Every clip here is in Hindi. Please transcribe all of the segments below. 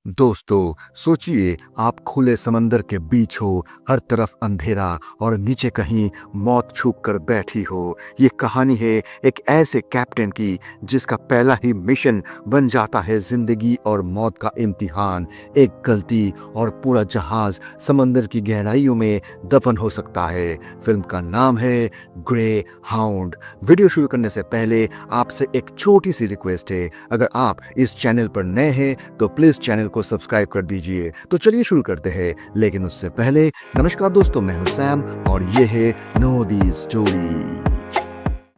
दोस्तों, सोचिए आप खुले समंदर के बीच हो, हर तरफ अंधेरा और नीचे कहीं मौत छुप कर बैठी हो। ये कहानी है एक ऐसे कैप्टन की जिसका पहला ही मिशन बन जाता है जिंदगी और मौत का इम्तिहान। एक गलती और पूरा जहाज समंदर की गहराइयों में दफन हो सकता है। फिल्म का नाम है ग्रे हाउंड। वीडियो शुरू करने से पहले आपसे एक छोटी सी रिक्वेस्ट है, अगर आप इस चैनल पर नए हैं तो प्लीज चैनल को सब्सक्राइब कर दीजिए। तो चलिए शुरू करते हैं, लेकिन उससे पहले नमस्कार दोस्तों, मैं हूं सैम और ये है नो दी स्टोरी।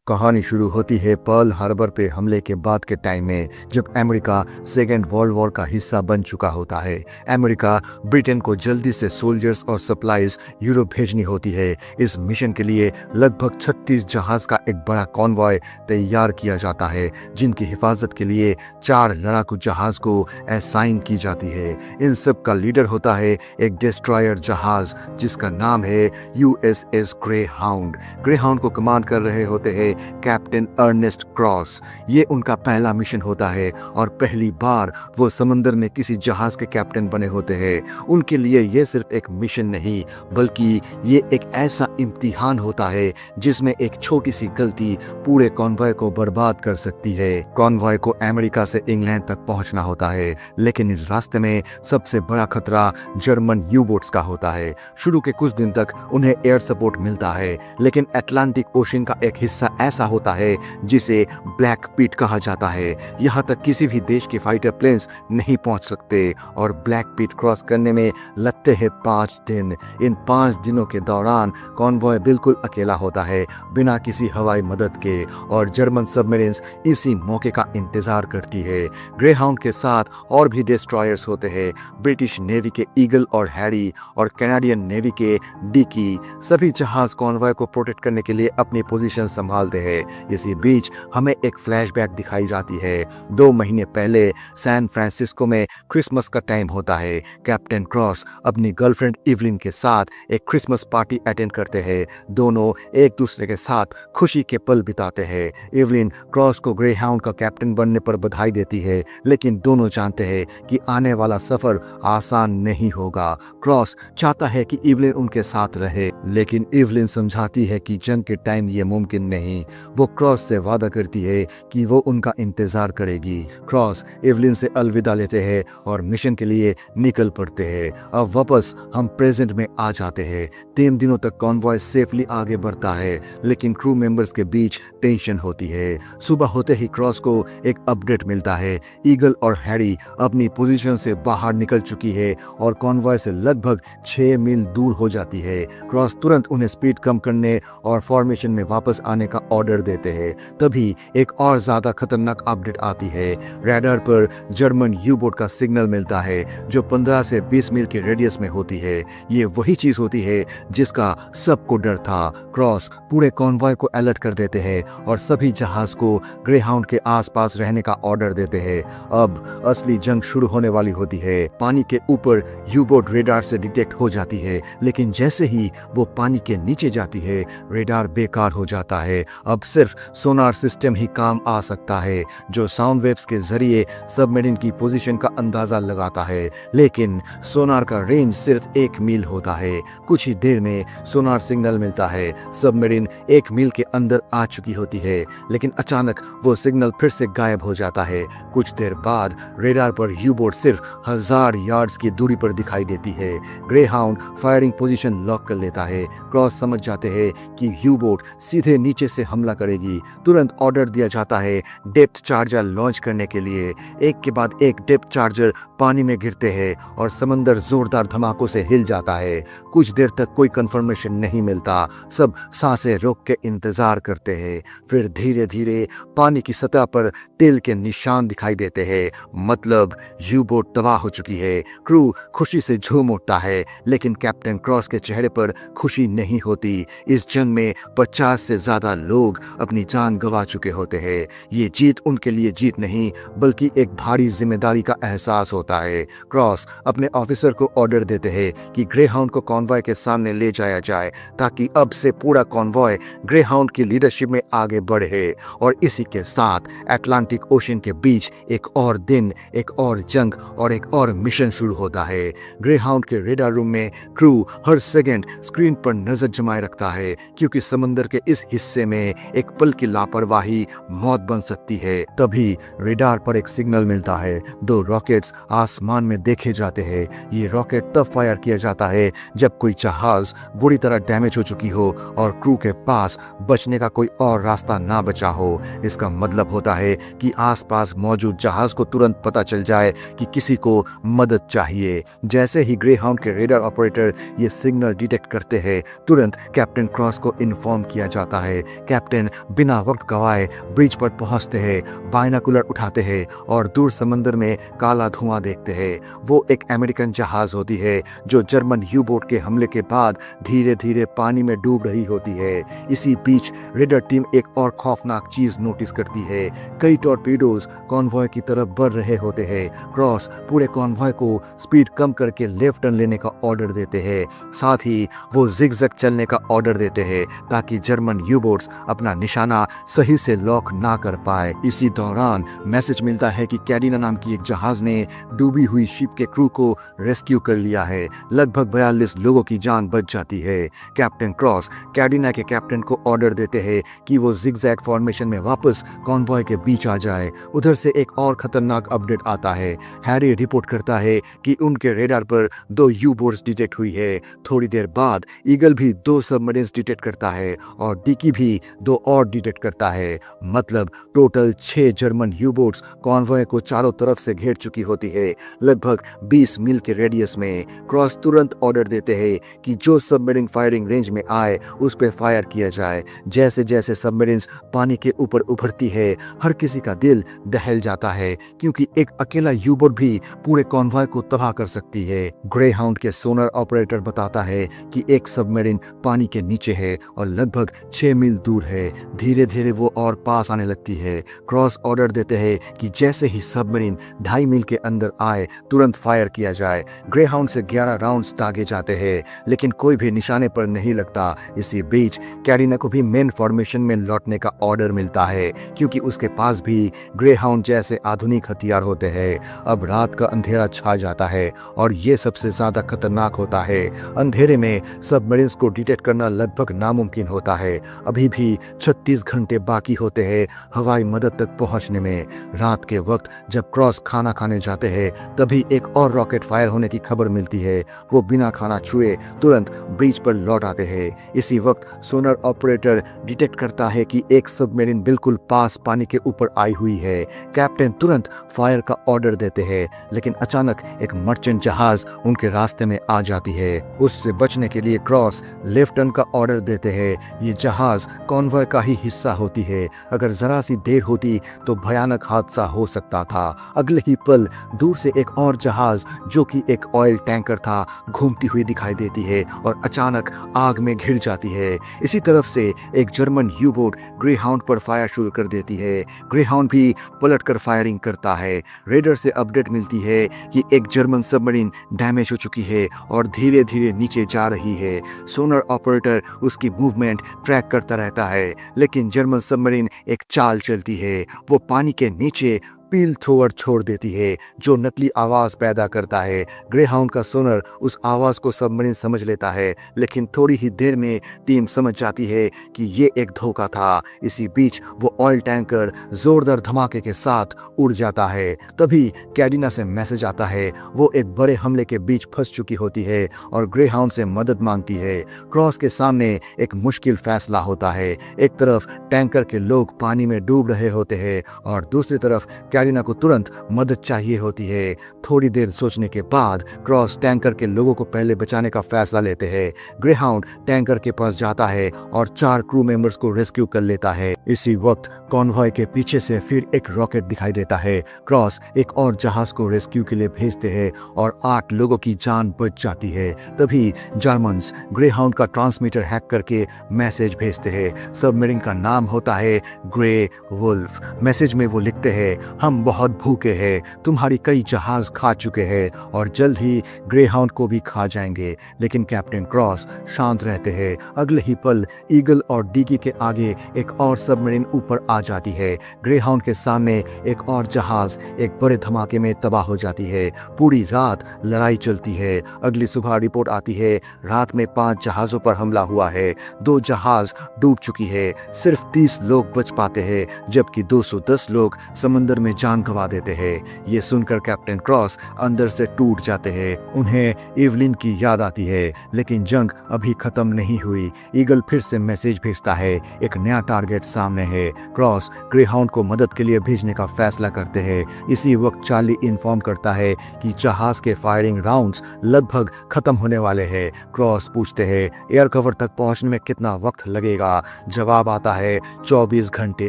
कहानी शुरू होती है पर्ल हार्बर पे हमले के बाद के टाइम में, जब अमेरिका सेकेंड वर्ल्ड वॉर का हिस्सा बन चुका होता है। अमेरिका ब्रिटेन को जल्दी से सोल्जर्स और सप्लाईज यूरोप भेजनी होती है। इस मिशन के लिए लगभग 36 जहाज का एक बड़ा कॉन्वॉय तैयार किया जाता है, जिनकी हिफाजत के लिए 4 लड़ाकू जहाज को असाइन की जाती है। इन सब का लीडर होता है एक डिस्ट्रॉयर जहाज जिसका नाम है USS grey hound. Grey hound को कमांड कर रहे होते हैं कैप्टन अर्नेस्ट क्रॉस। ये उनका पहला मिशन होता है और पहली बार वो समंदर में किसी जहाज के कैप्टन बने होते हैं। उनके लिए ये सिर्फ एक मिशन नहीं, बल्कि ये एक ऐसा इम्तिहान होता है जिसमें एक छोटी सी गलती पूरे कॉन्वॉय को बर्बाद कर सकती है। कॉन्वॉय को अमेरिका से इंग्लैंड तक पहुंचना होता है, लेकिन इस रास्ते में सबसे बड़ा खतरा जर्मन यू बोट्स का होता है। शुरू के कुछ दिन तक उन्हें एयर सपोर्ट मिलता है, लेकिन अटलांटिक ओशन का एक हिस्सा ऐसा होता है जिसे ब्लैक पिट कहा जाता है। यहाँ तक किसी भी देश के फाइटर प्लेन्स नहीं पहुंच सकते और ब्लैक पिट क्रॉस करने में लगते हैं 5 दिन। इन 5 दिनों के दौरान कॉन्वॉय बिल्कुल अकेला होता है, बिना किसी हवाई मदद के, और जर्मन सबमरीन्स इसी मौके का इंतजार करती है। ग्रे हाउंड के साथ और भी डिस्ट्रॉयर्स होते हैं, ब्रिटिश नेवी के ईगल और हैरी और कैनेडियन नेवी के डिकी। सभी जहाज कॉन्वॉय को प्रोटेक्ट करने के लिए अपनी पोजीशन संभालते हैं। इसी बीच हमें एक फ्लैशबैक दिखाई जाती है। 2 महीने पहले सैन फ्रांसिस्को में क्रिसमस का टाइम होता है। कैप्टन क्रॉस अपनी गर्लफ्रेंड इवलिन के साथ एक क्रिसमस पार्टी अटेंड करते हैं। दोनों एक दूसरे के साथ खुशी के पल बिताते हैं। इवलिन क्रॉस को ग्रे हाउंड का कैप्टन बनने पर बधाई देती है, लेकिन दोनों जानते हैं कि आने वाला सफर आसान नहीं होगा। क्रॉस चाहता है कि इवलिन उनके साथ रहे, लेकिन इवलिन समझाती है कि जंग के टाइम ये मुमकिन नहीं। वो क्रॉस से वादा करती है कि वो उनका इंतजार करेगी। क्रॉस इवलिन से अलविदा लेते हैं और मिशन के लिए निकल पड़ते हैं। अब वापस हम प्रेजेंट में आ जाते हैं। 3 दिनों तक कॉन्वॉय सेफली आगे बढ़ता है, लेकिन क्रू मेंबर्स के बीच टेंशन होती है। सुबह होते ही क्रॉस को एक अपडेट मिलता है। ईगल और हैरी अपनी पोजीशन से बाहर निकल चुकी है और कॉन्वॉय से लगभग 6 मील दूर हो जाती है। क्रॉस तुरंत उन्हें स्पीड कम करने और फॉर्मेशन में वापस आने का ऑर्डर देते हैं। तभी एक और ज्यादा खतरनाक अपडेट आती है। रडार पर जर्मन यू बोट का सिग्नल मिलता है, जो 15 से 20 मील के रेडियस में होती है। ये वही चीज होती है जिसका सबको डर था। क्रॉस पूरे कॉन्वॉय को अलर्ट कर देते हैं और सभी जहाज को ग्रे हाउंड के आसपास रहने का ऑर्डर देते हैं। अब असली जंग शुरू होने वाली होती है। पानी के ऊपर यू बोट रेडार से डिटेक्ट हो जाती है, लेकिन जैसे ही वो पानी के नीचे जाती है, रेडार बेकार हो जाता है। अब सिर्फ सोनार सिस्टम ही काम आ सकता है, जो साउंड वेव्स के जरिए सबमरीन की पोजीशन का अंदाजा लगाता है। लेकिन सोनार का रेंज सिर्फ 1 मील होता है। कुछ ही देर में सोनार सिग्नल मिलता है। सबमरीन 1 मील के अंदर आ चुकी होती है, लेकिन अचानक वो सिग्नल फिर से गायब हो जाता है। कुछ देर बाद रेडार पर यू बोट सिर्फ 1000 यार्ड्स की दूरी पर दिखाई देती है। Grey hound firing position lock कर लेता है। क्रॉस समझ जाते हैं कि यू बोट सीधे नीचे से हमला करेगी। तुरंत ऑर्डर दिया जाता है डेप्थ चार्जर लॉन्च करने के लिए। एक के बाद एक डेप्थ चार्जर पानी में गिरते हैं और समंदर जोरदार धमाकों से हिल जाता है। कुछ देर तक कोई कंफर्मेशन नहीं मिलता। सब सांसें रोक के इंतजार करते हैं। फिर धीरे धीरे पानी की सतह पर तेल के निशान दिखाई देते हैं। मतलब यू बोट तबाह हो चुकी है। क्रू खुशी से झूम उठता है, लेकिन कैप्टन क्रॉस के चेहरे पर खुशी नहीं होती। इस जंग में 50 से ज्यादा लोग अपनी जान गंवा चुके होते हैं। ये जीत उनके लिए जीत नहीं बल्कि एक भारी जिम्मेदारी का एहसास होता है। क्रॉस अपने ऑफिसर को ऑर्डर देते हैं कि ग्रेहाउंड को कॉन्वॉय के सामने ले जाया जाए ताकि अब से पूरा कॉन्वॉय ग्रेहाउंड की लीडरशिप में आगे बढ़े। और इसी के साथ अटलांटिक ओशन के बीच एक और दिन, एक और जंग और एक और मिशन शुरू होता है। ग्रेहाउंड के रेडार रूम में क्रू हर सेकंड स्क्रीन पर नजर जमाए रखता है क्योंकि समंदर के इस हिस्से में एक पल की लापरवाही मौत बन सकती है। तभी रेडार पर एक सिग्नल मिलता है। 2 रॉकेट्स आसमान में देखे जाते हैं। ये रॉकेट तब फायर किया जाता है जब कोई जहाज बुरी तरह डैमेज हो चुकी हो और क्रू के पास बचने का कोई और रास्ता ना बचा हो। इसका मतलब होता है कि आसपास मौजूद जहाज को तुरंत पता चल जाए कि किसी को मदद चाहिए। जैसे ही ग्रेहाउंड के रेडार ऑपरेटर ये सिग्नल डिटेक्ट करते हैं, तुरंत कैप्टन क्रॉस को इन्फॉर्म किया जाता है। कैप्टन बिना वक्त गवाए ब्रिज पर पहुंचते हैं, बाइनाकुलर उठाते हैं और दूर समंदर में काला धुआं देखते हैं। वो एक अमेरिकन जहाज होती है जो जर्मन यू बोट के हमले के बाद धीरे धीरे पानी में डूब रही होती है। इसी बीच रेडर टीम एक और खौफनाक चीज नोटिस करती है। कई टॉर्पीडोज कॉन्वॉय की तरफ बढ़ रहे होते हैं। क्रॉस पूरे कॉन्वॉय को स्पीड कम करके लेफ्ट टर्न लेने का ऑर्डर देते हैं। साथ ही वो जिगजैग चलने का ऑर्डर देते हैं ताकि जर्मन यू बोट्स अपना निशाना सही से लॉक ना कर पाए। इसी दौरान मैसेज मिलता है कि कैडिना नाम की एक जहाज ने डूबी हुई शिप के क्रू को रेस्क्यू कर लिया है। लगभग 42 लोगों की जान बच जाती है। कैप्टन क्रॉस कैडिना के कैप्टन को ऑर्डर देते हैं कि वो जिगजैग फॉर्मेशन में वापस कॉन्वॉय के बीच आ जाए। उधर से एक और खतरनाक अपडेट आता है। हैरी रिपोर्ट करता है कि उनके रेडार पर 2 यू बोट्स डिटेक्ट हुई है। थोड़ी देर बाद ईगल भी 2 सबमरीन्स डिटेक्ट करता है और डिकी भी 2 और डिटेक्ट करता है। मतलब total 6 German you boats convoy को चारों तरफ से घेर चुकी होती है, लगभग 20 मील के रेडियस में। क्रॉस तुरंत ऑर्डर देते हैं कि जो सबमरीन फायरिंग रेंज में आए उस पर फायर किया जाए। जैसे जैसे सबमरीन्स पानी के ऊपर उभरती है, हर किसी का दिल दहल जाता है क्योंकि एक अकेला यू बोट भी पूरे कॉन्वॉय को तबाह कर सकती है। ग्रेहाउंड के सोनर ऑपरेटर बताता है कि एक सबमरीन पानी के नीचे है और लगभग 6 मील दूर है। धीरे धीरे वो और पास आने लगती है। क्रॉस ऑर्डर देते हैं कि जैसे ही सबमरीन 2.5 मील के अंदर आए तुरंत फायर किया जाए। ग्रेहाउंड से 11 राउंड्स दागे जाते हैं लेकिन कोई भी निशाने पर नहीं लगता। इसी बीच कैडिना को भी मेन फॉर्मेशन में लौटने का ऑर्डर मिलता है क्योंकि उसके पास भी ग्रेहाउंड जैसे आधुनिक हथियार होते हैं। अब रात का अंधेरा छा जाता है और ये सबसे ज्यादा खतरनाक होता है। अंधेरे में सबमरीन्स को डिटेक्ट करना लगभग नामुमकिन होता है। अभी भी 36 घंटे बाकी होते हैं हवाई मदद तक पहुंचने में। रात के वक्त जब क्रॉस खाना खाने जाते हैं तभी एक और रॉकेट फायर होने की खबर मिलती है। वो बिना खाना छुए तुरंत ब्रिज पर लौट आते हैं। इसी वक्त सोनर ऑपरेटर डिटेक्ट करता है कि एक सबमरीन बिल्कुल पास पानी के ऊपर आई हुई है। कैप्टन तुरंत फायर का ऑर्डर देते हैं लेकिन अचानक एक मर्चेंट जहाज उनके रास्ते में आ जाती है। उससे बचने के लिए क्रॉस लेफ्ट टर्न का ऑर्डर देते हैं। ये जहाज कॉन्वॉय का ही हिस्सा होती है। अगर जरा सी देर होती तो भयानक हादसा हो सकता था। अगले ही पल दूर से एक और जहाज जो कि एक ऑयल टैंकर था घूमती हुई दिखाई देती है और अचानक आग में घिर जाती है। इसी तरफ से एक जर्मन यू बोट ग्रेहाउंड पर फायर शुरू कर देती है। ग्रेहाउंड भी पलटकर फायरिंग करता है। रेडर से अपडेट मिलती है कि एक जर्मन सबमरीन डैमेज हो चुकी है और धीरे धीरे नीचे जा रही है। सोनर ऑपरेटर उसकी मूवमेंट ट्रैक करता रहता है लेकिन जर्मन सबमरीन एक चाल चलती है। वो पानी के नीचे पील थ्रोअर छोड़ देती है जो नकली आवाज पैदा करता है। ग्रेहाउंड का सोनर उस आवाज को सबमरीन समझ लेता है लेकिन थोड़ी ही देर में टीम समझ जाती है कि ये एक धोखा था। इसी बीच वो ऑयल टैंकर जोरदार धमाके के साथ उड़ जाता है। तभी कैडिना से मैसेज आता है। वो एक बड़े हमले के बीच फंस चुकी होती है और ग्रेहाउंड से मदद मांगती है। क्रॉस के सामने एक मुश्किल फैसला होता है। एक तरफ टैंकर के लोग पानी में डूब रहे होते हैं और दूसरी तरफ कैटरीना को तुरंत मदद चाहिए होती है। थोड़ी देर सोचने के बाद क्रॉस टैंकर के लोगों को पहले बचाने का फैसला लेते हैं। ग्रेहाउंड टैंकर के पास जाता है और 4 क्रू मेंबर्स को रेस्क्यू कर लेता है। इसी वक्त कॉन्वॉय के पीछे से फिर एक रॉकेट दिखाई देता है। क्रॉस एक और जहाज को रेस्क्यू के लिए भेजते हैं और 8 लोगों की जान बच जाती है। तभी जर्मन्स ग्रेहाउंड का ट्रांसमीटर हैक करके मैसेज भेजते हैं। सबमरीन का नाम होता है ग्रे वुल्फ। मैसेज में वो लिखते हैं, हम बहुत भूखे हैं, तुम्हारी कई जहाज खा चुके हैं और जल्द ही ग्रेहाउंड को भी खा जाएंगे। लेकिन कैप्टन क्रॉस शांत रहते हैं। अगले ही पल ईगल और डिकी के आगे एक और सबमरीन ऊपर आ जाती है। ग्रेहाउंड के सामने एक और जहाज एक बड़े धमाके में तबाह हो जाती है। पूरी रात लड़ाई चलती है। अगली सुबह रिपोर्ट आती है, रात में 5 जहाजों पर हमला हुआ है। 2 जहाज डूब चुकी है। सिर्फ 30 लोग बच पाते हैं, जबकि 210 लोग समंदर में जान गंवा देते हैं। ये सुनकर कैप्टन क्रॉस अंदर से टूट जाते हैं। उन्हें इवलिन की याद आती है, लेकिन जंग अभी खत्म नहीं हुई। ईगल फिर से मैसेज भेजता है, एक नया टारगेट सामने है। क्रॉस ग्रेहाउंड को मदद के लिए भेजने का फैसला करते हैं। इसी वक्त चार्ली इन्फॉर्म करता है कि जहाज के फायरिंग राउंड्स लगभग खत्म होने वाले हैं। क्रॉस पूछते हैं, एयर कवर तक पहुंचने में कितना वक्त लगेगा? जवाब आता है 24 घंटे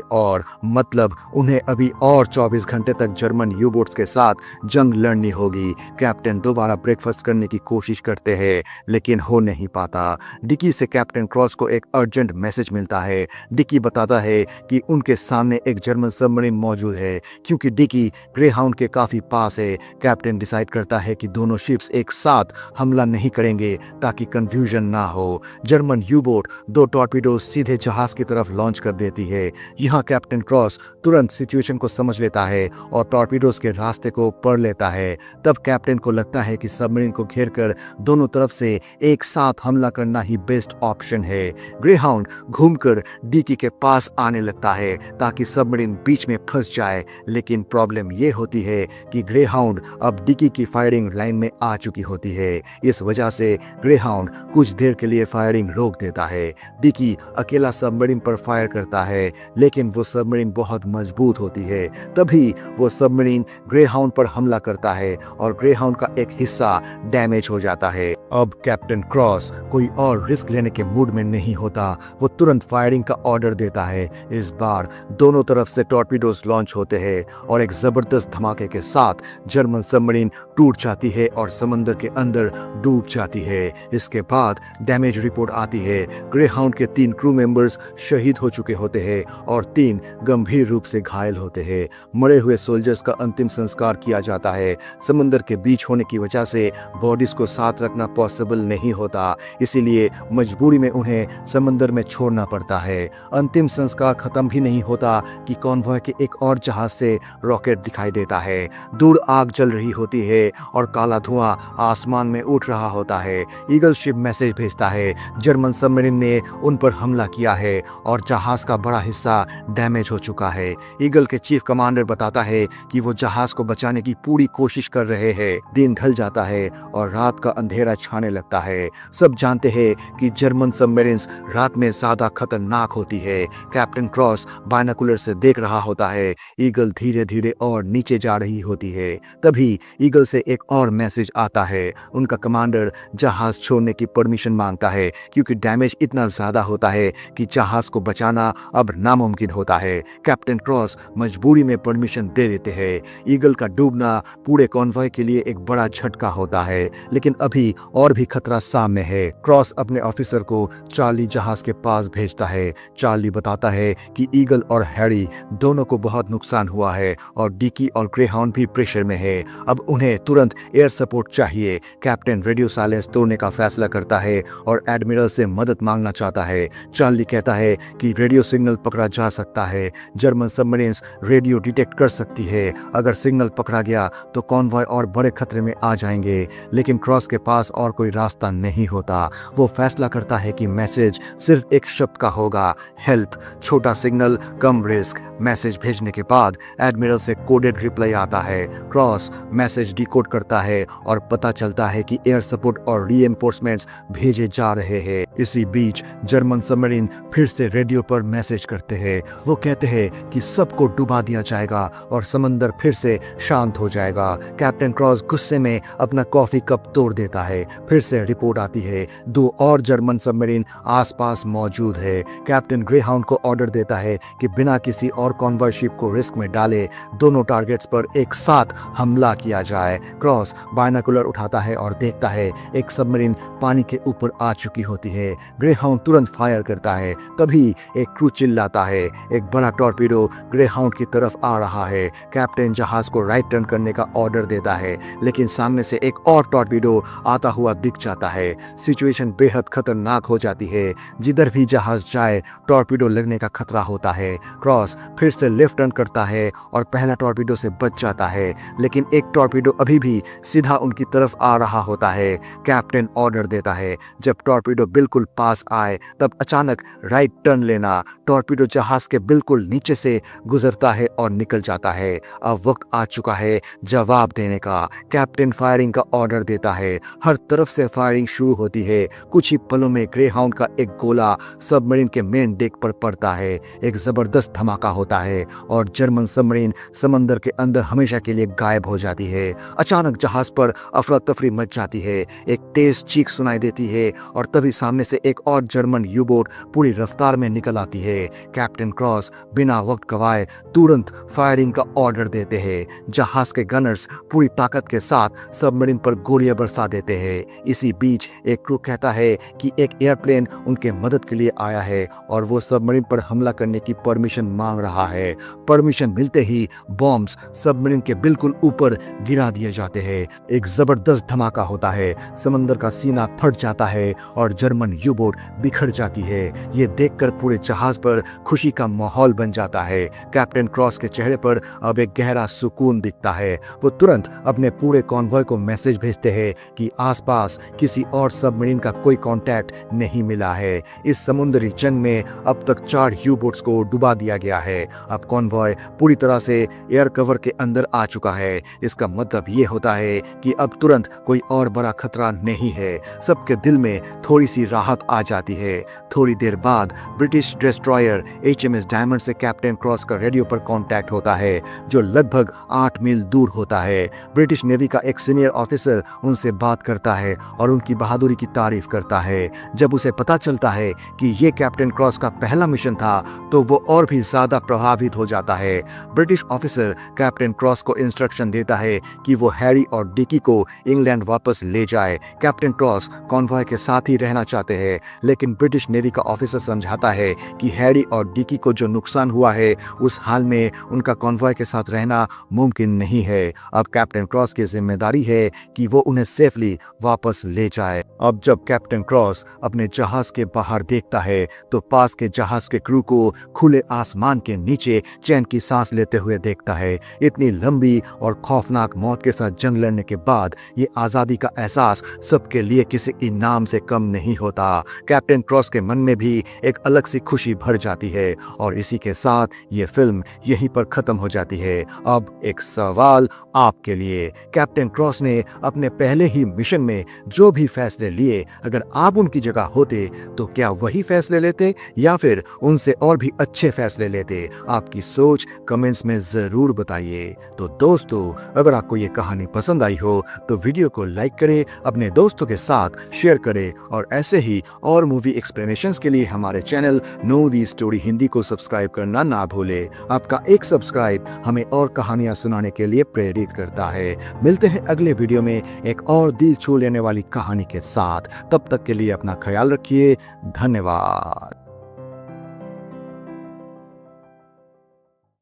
और, मतलब उन्हें अभी और 24 घंटे तक जर्मन यू बोट्स के साथ जंग लड़नी होगी। कैप्टन दोबारा ब्रेकफास्ट करने की कोशिश करते हैं, लेकिन हो नहीं पाता। डिकी से कैप्टन क्रॉस को एक अर्जेंट मैसेज मिलता है। डिकी बताता है कि उनके सामने एक जर्मन सबमरीन मौजूद है। क्योंकि डिकी ग्रेहाउंड के काफी पास है, कैप्टन डिसाइड करता है कि दोनों शिप्स एक साथ हमला नहीं करेंगे ताकि कंफ्यूजन ना हो। जर्मन यू बोट 2 टॉर्पीडो सीधे जहाज की तरफ लॉन्च कर देती है। यहाँ कैप्टन क्रॉस तुरंत सिचुएशन को समझ लेता है और टॉर्पीडोज के रास्ते को पढ़ लेता है। तब कैप्टन को लगता है कि सबमरीन को घेरकर दोनों तरफ से एक साथ हमला करना ही बेस्ट ऑप्शन है। ग्रेहाउंड घूमकर डिकी के पास आने लगता है ताकि सबमरीन बीच में फंस जाए, लेकिन प्रॉब्लम ये होती है कि ग्रेहाउंड अब डिकी की फायरिंग लाइन में आ चुकी होती है। इस वजह से ग्रेहाउंड कुछ देर के लिए फायरिंग रोक देता है। डिकी अकेला सबमरीन पर फायर करता है, लेकिन वो सबमरीन बहुत मजबूत होती है। तभी वो सबमरीन ग्रेहाउंड पर हमला करता है और ग्रेहाउंड का एक हिस्सा डैमेज हो जाता है। अब कैप्टन क्रॉस कोई और रिस्क लेने के मूड में नहीं होता। वो तुरंत फायरिंग का ऑर्डर देता है। इस बार दोनों तरफ से टॉर्पीडोज लॉन्च होते हैं और एक जबरदस्त धमाके के साथ जर्मन सबमरीन टूट जाती है और समंदर के अंदर डूब जाती है। इसके बाद डैमेज रिपोर्ट आती है। ग्रेहाउंड के 3 क्रू मेंबर्स शहीद हो चुके होते हैं और 3 गंभीर रूप से घायल होते हैं। मरे हुए सोल्जर्स का अंतिम संस्कार किया जाता है। समंदर के बीच होने की वजह से बॉडीज को साथ रखना पॉसिबल नहीं होता, इसीलिए मजबूरी में उन्हें समंदर में छोड़ना पड़ता है। अंतिम संस्कार खत्म भी नहीं होता कि कॉन्वॉय के एक और जहाज से रॉकेट दिखाई देता है। दूर आग जल रही होती है और काला धुआं आसमान में उठ रहा होता है। ईगल शिप मैसेज भेजता है, जर्मन सबमरीन ने उन पर हमला किया है और जहाज का बड़ा हिस्सा डैमेज हो चुका है। ईगल के चीफ कमांडर बताता है कि वो जहाज को बचाने की पूरी कोशिश कर रहे हैं। दिन ढल जाता है और रात का अंधेरा छाने लगता है। सब जानते हैं कि जर्मन सबमरीन्स रात में ज्यादा खतरनाक होती है। कैप्टन क्रॉस बायनोकुलर से देख रहा होता है। ईगल धीरे धीरे और नीचे जा रही होती है। तभी ईगल से एक और मैसेज आता है। उनका कमांडर जहाज छोड़ने की परमिशन मांगता है, क्योंकि डैमेज इतना ज्यादा होता है कि जहाज को बचाना अब नामुमकिन होता है। कैप्टन क्रॉस मजबूरी में परमिशन दे देते हैं। ईगल का डूबना पूरे कॉन्वॉय के लिए एक बड़ा झटका होता है, लेकिन अभी और भी खतरा सामने है। क्रॉस अपने ऑफिसर को चार्ली जहाज के पास भेजता है। चार्ली बताता है कि ईगल और हैरी दोनों को बहुत नुकसान हुआ है और डिकी और ग्रेहाउंड भी प्रेशर में है। अब उन्हें तुरंत एयर सपोर्ट चाहिए। कैप्टन रेडियो साइलेंस तोड़ने का फैसला करता है और एडमिरल से मदद मांगना चाहता है। चार्ली कहता है कि रेडियो सिग्नल पकड़ा जा सकता है। जर्मन सबमरीन्स रेडियो डिटेक्ट कर सकती है। अगर सिग्नल पकड़ा गया तो कॉन्वॉय और बड़े खतरे में आ जाएंगे, लेकिन क्रॉस के पास और कोई रास्ता नहीं होता। वो फैसला करता है कि मैसेज सिर्फ एक शब्द का होगा, हेल्प। छोटा सिग्नल, कम रिस्क। मैसेज भेजने के बाद एडमिरल से कोडेड रिप्लाई आता है। क्रॉस मैसेज डिकोड करता है और पता चलता है कि एयर सपोर्ट और रीएनफोर्समेंट्स भेजे जा रहे हैं। इसी बीच जर्मन सबमरीन फिर से रेडियो पर मैसेज करते हैं। वो कहते हैं कि सबको डुबा दिया जाएगा और समंदर फिर से शांत हो जाएगा। कैप्टन क्रॉस गुस्से में अपना कॉफी कप तोड़ देता है। फिर से रिपोर्ट आती है 2 और जर्मन सबमरीन आसपास मौजूद है। कैप्टन ग्रेहाउंड को ऑर्डर देता है कि बिना किसी और कॉन्वॉय शिप को रिस्क में डाले दोनों टारगेट्स पर एक साथ हमला किया जाए। क्रॉस बायनाकुलर उठाता है और देखता है एक सबमरीन पानी के ऊपर आ चुकी होती है। ग्रेहाउंड तुरंत फायर करता है। तभी एक क्रू चिल्लाता है, एक बड़ा टॉर्पीडो ग्रेहाउंड की तरफ आ रहा है। कैप्टन जहाज को राइट टर्न करने का ऑर्डर देता है, लेकिन सामने से एक और टॉर्पीडो आता हुआ दिख जाता है। सिचुएशन बेहद खतरनाक हो जाती है। जिधर भी जहाज जाए टॉर्पीडो लगने का खतरा होता है। क्रॉस फिर से लेफ्ट टर्न करता है और पहला टॉर्पीडो से बच जाता है, लेकिन एक टॉर्पीडो अभी भी सीधा उनकी तरफ आ रहा होता है। कैप्टन ऑर्डर देता है, जब टॉर्पीडो बिल्कुल पास आए तब अचानक राइट टर्न लेना। टॉर्पीडो जहाज के बिल्कुल नीचे से गुजरता है और निकल जाता है। अब वक्त आ चुका है जवाब देने का। कैप्टन फायरिंग का ऑर्डर देता है। हर तरफ से फायरिंग शुरू होती है। कुछ ही पलों में ग्रेहाउंड का एक गोला सबमरीन के मेन डेक पर पड़ता है। एक जबरदस्त धमाका होता है और जर्मन सबमरीन समंदर के अंदर हमेशा के लिए गायब हो जाती है। अचानक जहाज पर अफरा तफरी मच जाती है। एक तेज चीख सुनाई देती है और तभी सामने से एक और जर्मन यू बोट पूरी रफ्तार में निकल आती है। कैप्टन क्रॉस बिना वक्त गवाए तुरंत फायरिंग का ऑर्डर देते हैं। जहाज के गनर्स पूरी ताकत के साथ सबमरीन पर गोलियां बरसा देते हैं। इसी बीच एक क्रू कहता है कि एक एयरप्लेन उनके मदद के लिए आया है और वो सबमरीन पर हमला करने की परमिशन मांग रहा है। परमिशन मिलते ही बॉम्ब्स सबमरीन के बिल्कुल ऊपर गिरा दिए जाते हैं। एक जबरदस्त धमाका होता है। समंदर का सीना फट जाता है और जर्मन यू बोट बिखर जाती है। ये देखकर पूरे जहाज पर खुशी का माहौल बन जाता है। कैप्टन क्रॉस के चेहरे पर अब एक गहरा सुकून दिखता है। वो तुरंत अपने पूरे कॉन्वॉय को मैसेज भेजते हैं कि आसपास किसी और सबमरीन का कोई कांटेक्ट नहीं मिला है। इस समुद्री जंग में अब तक 4 यू बोट्स को डुबा दिया गया है। अब कॉन्वॉय पूरी तरह से एयर कवर के अंदर आ चुका है। इसका मतलब ये होता है कि अब तुरंत कोई और बड़ा खतरा नहीं है। सबके दिल में थोड़ी सी राहत आ जाती है। थोड़ी देर बाद ब्रिटिश डिस्ट्रॉयर HMS डायमंड से कैप्टन क्रॉस का रेडियो पर कांटेक्ट होता है, जो लगभग 8 मील दूर होता है। ब्रिटिश नेवी का एक सीनियर ऑफिसर उनसे बात करता है और उनकी बहादुरी की तारीफ करता है। जब उसे पता चलता है कि ये कैप्टन क्रॉस का पहला मिशन था तो वो और भी ज्यादा प्रभावित हो जाता है। ब्रिटिश ऑफिसर कैप्टन क्रॉस को इंस्ट्रक्शन देता है कि वो हैरी और डिकी को इंग्लैंड वापस ले जाए। कैप्टन क्रॉस कॉन्वॉय के साथ ही रहना चाहते हैं, लेकिन ब्रिटिश नेवी का ऑफिसर समझाता है कि हैरी और डिकी को जो नुकसान हुआ है उस हाल में उनका कॉन्वॉय के साथ रहना मुमकिन नहीं है। अब कैप्टन क्रॉस की जिम्मेदारी है कि वो उन्हें सेफली वापस ले जाए। अब जब कैप्टन क्रॉस अपने जहाज के बाहर देखता है तो पास के जहाज के क्रू को खुले आसमान के नीचे चैन की सांस लेते हुए देखता है। इतनी लंबी और खौफनाक मौत के साथ जंग लड़ने के बाद ये आजादी का एहसास सबके लिए किसी इनाम से कम नहीं होता। कैप्टन क्रॉस के मन में भी एक अलग सी खुशी भर जाती है और इसी के साथ ये फिल्म यहीं पर खत्म हो जाती है। अब एक सवाल आपके लिए, कैप्टन क्रॉस ने अपने पहले ही मिशन में जो भी फैसले लिए, अगर आप उनकी जगह होते तो क्या वही फैसले लेते या फिर उनसे और भी अच्छे फैसले लेते? आपकी सोच कमेंट्स में जरूर बताइए। तो दोस्तों, अगर आपको ये कहानी पसंद आई हो तो वीडियो को लाइक करें, अपने दोस्तों के साथ शेयर करें और ऐसे ही और मूवी एक्सप्लेनेशंस के लिए हमारे channel know the story Hindi को सब्सक्राइब करना ना भूले। आपका एक सब्सक्राइब हमें और कहानियां सुनाने के लिए प्रेरित करता है। मिलते हैं अगले वीडियो में एक और दिल छू लेने वाली कहानी के साथ। तब तक के लिए अपना ख्याल रखिए। धन्यवाद।